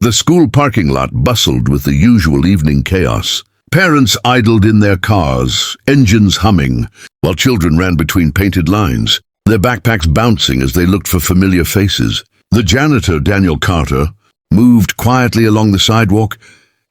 The school parking lot bustled with the usual evening chaos. Parents idled in their cars, engines humming, while children ran between painted lines, their backpacks bouncing as they looked for familiar faces. The janitor, Daniel Carter, moved quietly along the sidewalk,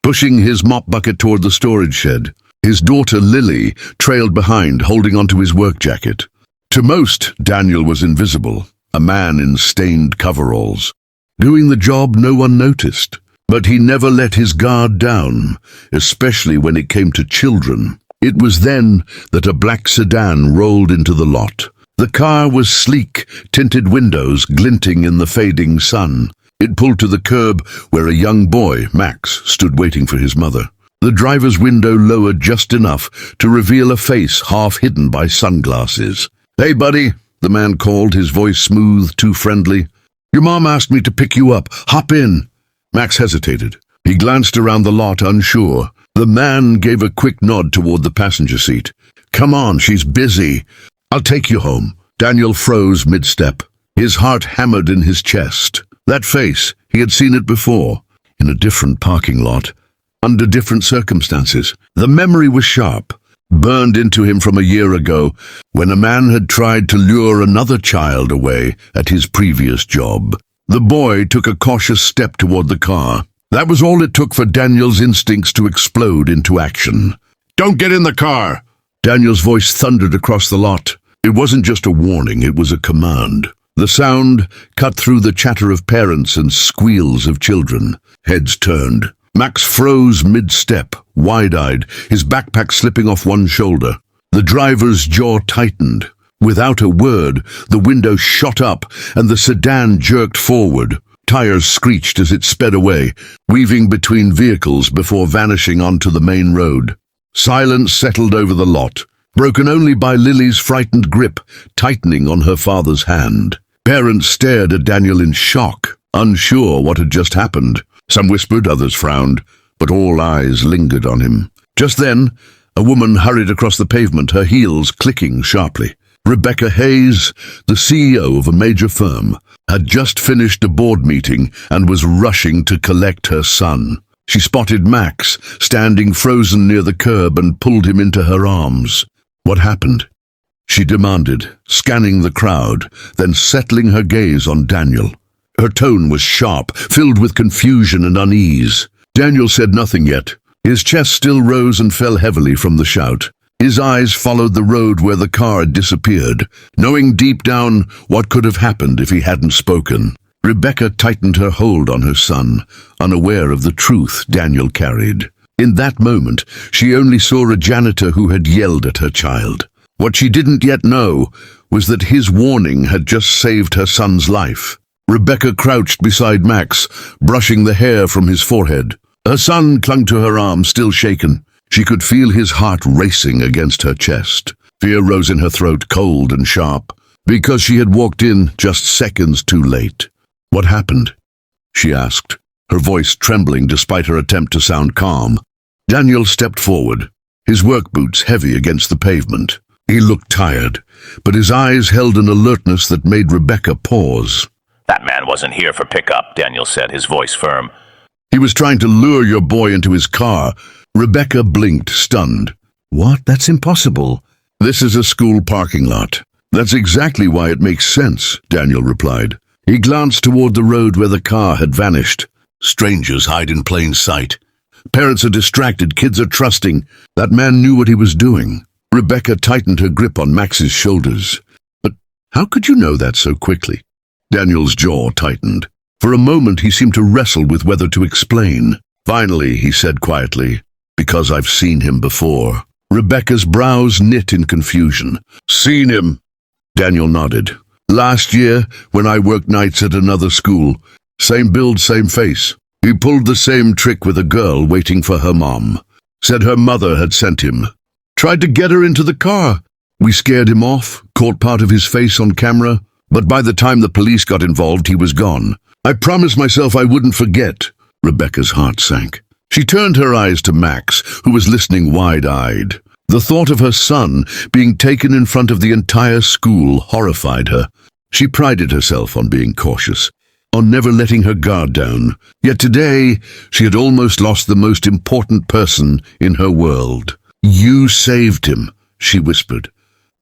pushing his mop bucket toward the storage shed. His daughter, Lily, trailed behind, holding onto his work jacket. To most, Daniel was invisible, a man in stained coveralls. Doing the job no one noticed. But he never let his guard down, especially when it came to children. It was then that a black sedan rolled into the lot. The car was sleek, tinted windows glinting in the fading sun. It pulled to the curb where a young boy, Max, stood waiting for his mother. The driver's window lowered just enough to reveal a face half hidden by sunglasses. "Hey, buddy," the man called, his voice smooth, too friendly. "Your mom asked me to pick you up. Hop in." Max hesitated. He glanced around the lot, unsure. The man gave a quick nod toward the passenger seat. "Come on, she's busy. I'll take you home." Daniel froze mid-step. His heart hammered in his chest. That face, he had seen it before, in a different parking lot, under different circumstances. The memory was sharp, burned into him from a year ago, when a man had tried to lure another child away at his previous job. The boy took a cautious step toward the car. That was all it took for Daniel's instincts to explode into action. "Don't get in the car!" Daniel's voice thundered across the lot. It wasn't just a warning, it was a command. The sound cut through the chatter of parents and squeals of children. Heads turned. Max froze mid-step, wide-eyed, his backpack slipping off one shoulder. The driver's jaw tightened. Without a word, the window shot up and the sedan jerked forward. Tires screeched as it sped away, weaving between vehicles before vanishing onto the main road. Silence settled over the lot, broken only by Lily's frightened grip tightening on her father's hand. Parents stared at Daniel in shock, unsure what had just happened. Some whispered, others frowned, but all eyes lingered on him. Just then, a woman hurried across the pavement, her heels clicking sharply. Rebecca Hayes, the CEO of a major firm, had just finished a board meeting and was rushing to collect her son. She spotted Max, standing frozen near the curb, and pulled him into her arms. "What happened?" she demanded, scanning the crowd, then settling her gaze on Daniel. Her tone was sharp, filled with confusion and unease. Daniel said nothing yet. His chest still rose and fell heavily from the shout. His eyes followed the road where the car had disappeared, knowing deep down what could have happened if he hadn't spoken. Rebecca tightened her hold on her son, unaware of the truth Daniel carried. In that moment, she only saw a janitor who had yelled at her child. What she didn't yet know was that his warning had just saved her son's life. Rebecca crouched beside Max, brushing the hair from his forehead. Her son clung to her arm, still shaken. She could feel his heart racing against her chest. Fear rose in her throat, cold and sharp, because she had walked in just seconds too late. "What happened?" she asked, her voice trembling despite her attempt to sound calm. Daniel stepped forward, his work boots heavy against the pavement. He looked tired, but his eyes held an alertness that made Rebecca pause. "That man wasn't here for pickup," Daniel said, his voice firm. "He was trying to lure your boy into his car." Rebecca blinked, stunned. "What? That's impossible." "This is a school parking lot. That's exactly why it makes sense," Daniel replied. He glanced toward the road where the car had vanished. Strangers hide in plain sight. Parents are distracted, kids are trusting. That man knew what he was doing. Rebecca tightened her grip on Max's shoulders. "But how could you know that so quickly?" Daniel's jaw tightened. For a moment he seemed to wrestle with whether to explain. Finally, he said quietly, "Because I've seen him before." Rebecca's brows knit in confusion. "Seen him?" Daniel nodded. "Last year, when I worked nights at another school. Same build, same face. He pulled the same trick with a girl waiting for her mom. Said her mother had sent him. Tried to get her into the car. We scared him off, caught part of his face on camera, but by the time the police got involved, he was gone. I promised myself I wouldn't forget." Rebecca's heart sank. She turned her eyes to Max, who was listening wide-eyed. The thought of her son being taken in front of the entire school horrified her. She prided herself on being cautious. on never letting her guard down. Yet today, she had almost lost the most important person in her world. "You saved him," she whispered,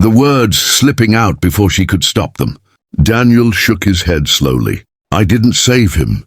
the words slipping out before she could stop them. Daniel shook his head slowly. "I didn't save him.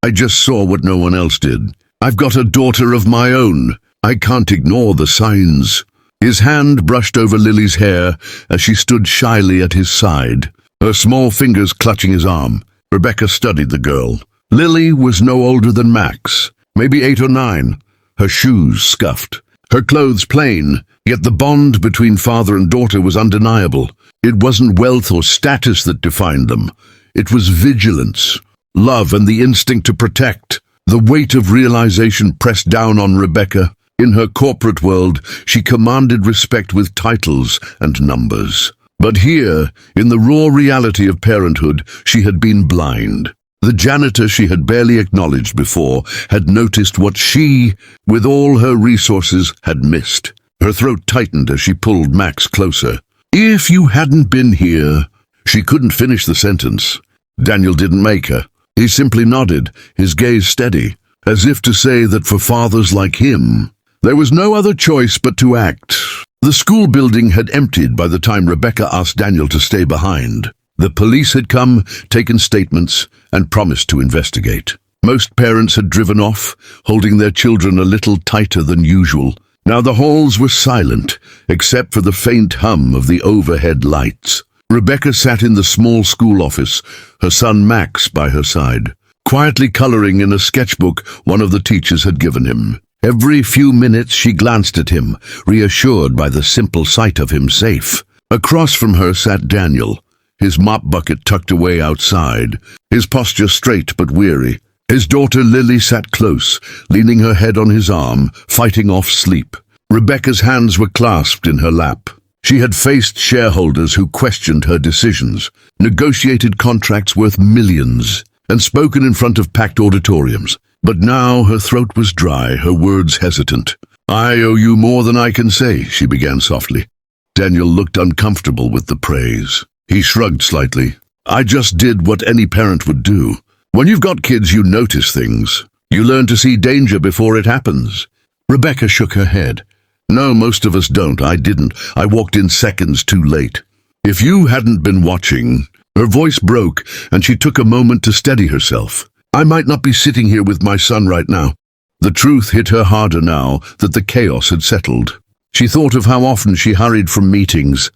I just saw what no one else did. I've got a daughter of my own. I can't ignore the signs." His hand brushed over Lily's hair as she stood shyly at his side, her small fingers clutching his arm. Rebecca studied the girl. Lily was no older than Max, maybe 8 or 9, her shoes scuffed, her clothes plain, yet the bond between father and daughter was undeniable. It wasn't wealth or status that defined them. It was vigilance, love, and the instinct to protect. The weight of realization pressed down on Rebecca. In her corporate world, she commanded respect with titles and numbers. But here, in the raw reality of parenthood, she had been blind. The janitor she had barely acknowledged before had noticed what she, with all her resources, had missed. Her throat tightened as she pulled Max closer. "If you hadn't been here..." She couldn't finish the sentence. Daniel didn't make her. He simply nodded, his gaze steady, as if to say that for fathers like him, there was no other choice but to act. The school building had emptied by the time Rebecca asked Daniel to stay behind. The police had come, taken statements, and promised to investigate. Most parents had driven off, holding their children a little tighter than usual. Now the halls were silent, except for the faint hum of the overhead lights. Rebecca sat in the small school office, her son Max by her side, quietly coloring in a sketchbook one of the teachers had given him. Every few minutes she glanced at him, reassured by the simple sight of him safe. Across from her sat Daniel, his mop bucket tucked away outside, his posture straight but weary. His daughter Lily sat close, leaning her head on his arm, fighting off sleep. Rebecca's hands were clasped in her lap. She had faced shareholders who questioned her decisions, negotiated contracts worth millions, and spoken in front of packed auditoriums. But now her throat was dry, her words hesitant. "I owe you more than I can say," she began softly. Daniel looked uncomfortable with the praise. He shrugged slightly. "I just did what any parent would do. When you've got kids, you notice things. You learn to see danger before it happens." Rebecca shook her head. "No, most of us don't. I didn't. I walked in seconds too late. If you hadn't been watching..." Her voice broke, and she took a moment to steady herself. "I might not be sitting here with my son right now." The truth hit her harder now that the chaos had settled. She thought of how often she hurried from meetings,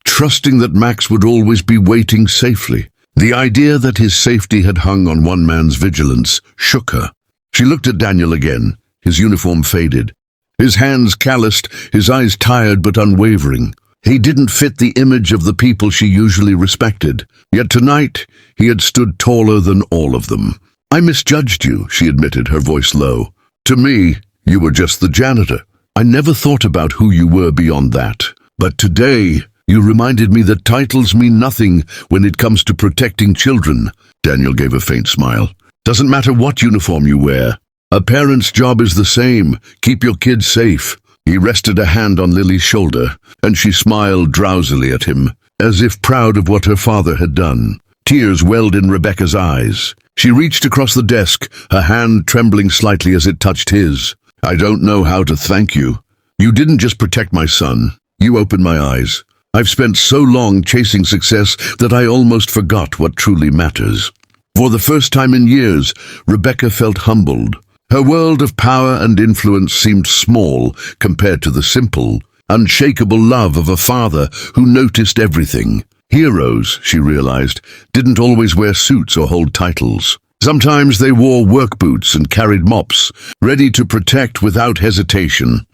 trusting that Max would always be waiting safely. The idea that his safety had hung on one man's vigilance shook her. She looked at Daniel again, his uniform faded, his hands calloused, his eyes tired but unwavering. He didn't fit the image of the people she usually respected, yet tonight he had stood taller than all of them. "I misjudged you," she admitted, her voice low. "To me, you were just the janitor. I never thought about who you were beyond that. But today, you reminded me that titles mean nothing when it comes to protecting children." Daniel gave a faint smile. "Doesn't matter what uniform you wear. A parent's job is the same. Keep your kids safe." He rested a hand on Lily's shoulder, and she smiled drowsily at him, as if proud of what her father had done. Tears welled in Rebecca's eyes. She reached across the desk, her hand trembling slightly as it touched his. "I don't know how to thank you. You didn't just protect my son. You opened my eyes. I've spent so long chasing success that I almost forgot what truly matters." For the first time in years, Rebecca felt humbled. Her world of power and influence seemed small compared to the simple, unshakable love of a father who noticed everything. Heroes, she realized, didn't always wear suits or hold titles. Sometimes they wore work boots and carried mops, ready to protect without hesitation.